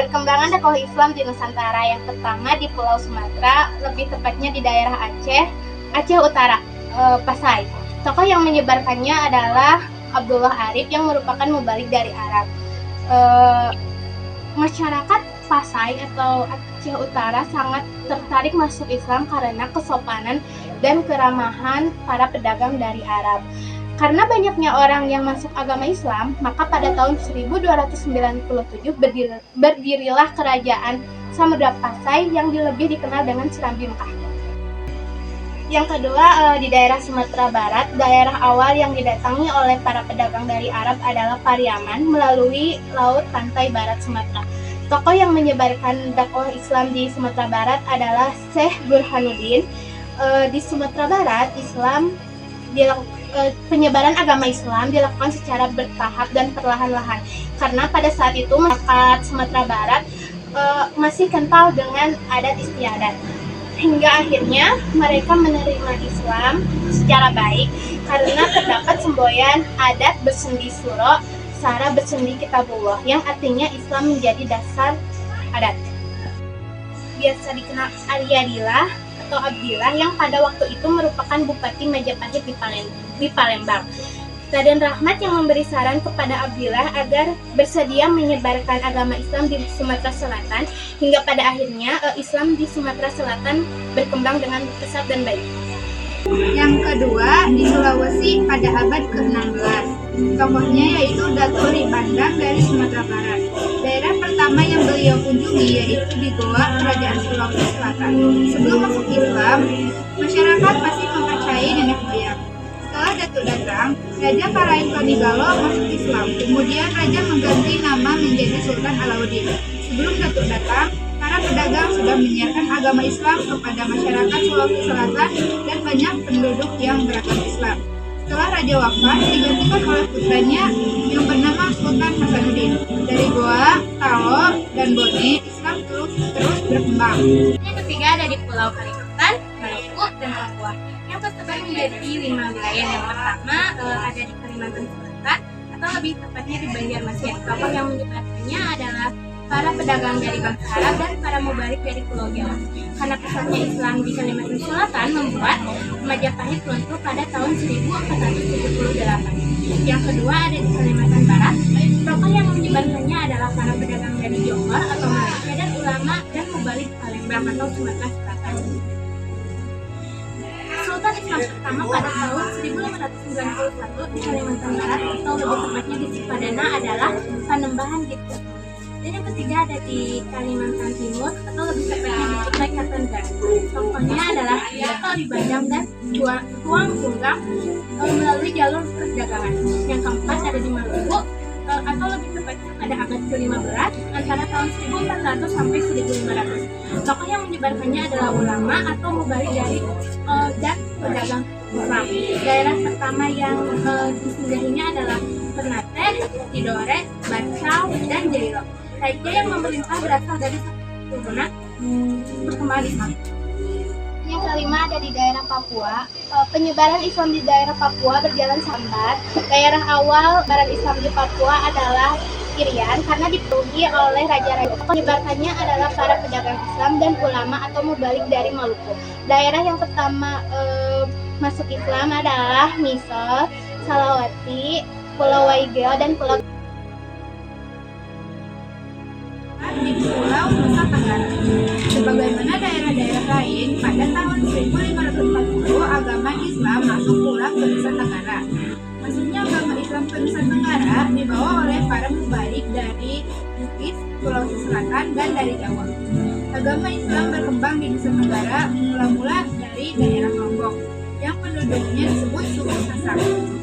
Perkembangan dakwah Islam di Nusantara, yang pertama di Pulau Sumatera, lebih tepatnya di daerah Aceh Utara, Pasai. Tokoh yang menyebarkannya adalah Abdullah Arif yang merupakan mubalik dari Arab. Masyarakat Pasai atau Aceh Utara sangat tertarik masuk Islam karena kesopanan dan keramahan para pedagang dari Arab. Karena banyaknya orang yang masuk agama Islam, maka pada tahun 1297 berdirilah kerajaan Samudra Pasai yang lebih dikenal dengan Serambi Mekah. Yang kedua, di daerah Sumatera Barat, daerah awal yang didatangi oleh para pedagang dari Arab adalah Pariaman melalui laut pantai barat Sumatera. Tokoh yang menyebarkan dakwah Islam di Sumatera Barat adalah Syekh Burhanuddin. Di Sumatera Barat, penyebaran agama Islam dilakukan secara bertahap dan perlahan-lahan karena pada saat itu masyarakat Sumatera Barat masih kental dengan adat istiadat, hingga akhirnya mereka menerima Islam secara baik karena terdapat semboyan adat bersendi suro sara bersendi kitabullah yang artinya Islam menjadi dasar adat. Biasa dikenal Aryadillah atau Abdillah yang pada waktu itu merupakan Bupati Majapahit di Palembang. Raden Rahmat yang memberi saran kepada Abdillah agar bersedia menyebarkan agama Islam di Sumatera Selatan, hingga pada akhirnya Islam di Sumatera Selatan berkembang dengan pesat dan baik. Yang kedua, di Sulawesi pada abad ke-16. Tokohnya yaitu Datuk Ribandang dari Sumatera Barat. Daerah pertama yang beliau kunjungi yaitu di Goa, Kerajaan Sulawesi Selatan. Sebelum masuk Islam, masyarakat masih mempercayai nenek moyang. Setelah Datuk datang, Raja Karain Panigalo masuk Islam. Kemudian Raja mengganti nama menjadi Sultan Alauddin. Sebelum Datuk datang, para pedagang sudah menyiarkan agama Islam kepada masyarakat Sulawesi Selatan dan banyak penduduk yang beragama Islam. Setelah Raja wafat, digantikan oleh putranya yang bernama Sultan Hasanuddin. Dari Goa, Talo, dan Bone, Islam terus berkembang. Yang ketiga ada di Pulau Kalimantan, Maluku, dan Papua yang tersebar menjadi 5 wilayah. Yang pertama ada di Kalimantan Selatan atau lebih tepatnya di Banjarmasin. Tokoh yang menyebarkannya adalah para pedagang dari bangsa Arab dan para mubalik dari Pulau Jawa. Karena pesatnya Islam di Kalimantan Selatan membuat Majapahit runtuh pada tahun 1478. Yang kedua ada di Kalimantan Barat. Tokoh yang menyebarkannya adalah para pedagang dari Johor atau Malaysia dan ulama dan mubalik Palembang atau Sumatera Selatan. Sultan Islam pertama pada tahun 1591 di Kalimantan Barat atau lebih tepatnya di Cipadana adalah Panembahan Gitu. Dan yang ketiga ada di Kalimantan Timur atau lebih tepatnya di Kutai Kartanegara. Tokohnya adalah Dato' Ribandang dan Tuang Tunggang melalui jalur perdagangan. Yang keempat ada di Maluku atau lebih tepatnya pada abad ke-15 antara tahun 1400 sampai 1500. Tokoh yang menyebarkannya adalah ulama atau mubalik dari dan pedagang Islam. Daerah pertama yang disinggahinya adalah Ternate, Tidore, Bacau, dan Jailolo. Raja yang memerintah berasal dari keturunan perkembangan Islam. Yang kelima ada di daerah Papua. Penyebaran Islam di daerah Papua berjalan sambat. Daerah awal barat Islam di Papua adalah Irian karena dipenuhi oleh raja-raja. Penyebarkannya adalah para pedagang Islam dan ulama atau mubalik dari Maluku. Daerah yang pertama masuk Islam adalah Misol, Salawati, Pulau Waigel, dan Pulau Di Pulau Nusa Tenggara. Sebagaimana daerah-daerah lain, pada tahun 1540 agama Islam masuk pula ke Nusa Tenggara. Maksudnya agama Islam ke Nusa Tenggara dibawa oleh para mubalik dari Bugis, Sulawesi Selatan, dan dari Jawa. Agama Islam berkembang di Nusa Tenggara mula-mula dari daerah Lombok yang penduduknya disebut suku Sasak.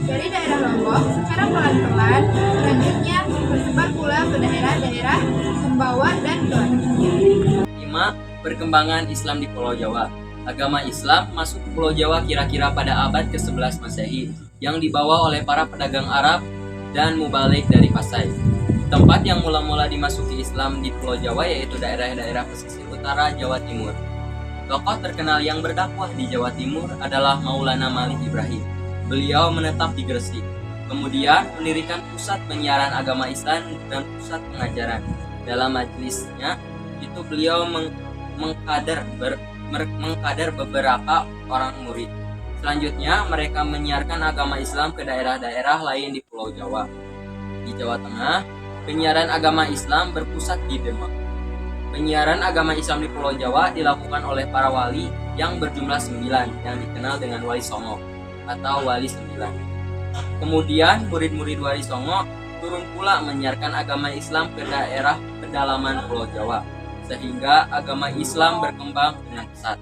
Dari daerah Lombok, secara pelan-pelan, selanjutnya tersebar pula ke daerah-daerah Sumbawa dan Kelantan. 5. Perkembangan Islam di Pulau Jawa. Agama Islam masuk ke Pulau Jawa kira-kira pada abad ke-11 Masehi yang dibawa oleh para pedagang Arab dan mubalik dari Pasai. Tempat yang mula-mula dimasuki Islam di Pulau Jawa yaitu daerah-daerah pesisir utara Jawa Timur. Tokoh terkenal yang berdakwah di Jawa Timur adalah Maulana Malik Ibrahim. Beliau menetap di Gresik, kemudian mendirikan pusat penyiaran agama Islam dan pusat pengajaran. Dalam majelisnya itu beliau mengkader beberapa orang murid. Selanjutnya mereka menyiarkan agama Islam ke daerah-daerah lain di Pulau Jawa. Di Jawa Tengah, penyiaran agama Islam berpusat di Demak. Penyiaran agama Islam di Pulau Jawa dilakukan oleh para wali yang berjumlah 9 yang dikenal dengan Wali Songo atau Wali 9. Kemudian murid-murid Wali Songo turun pula menyiarkan agama Islam ke daerah pedalaman Pulau Jawa, sehingga agama Islam berkembang dengan pesat.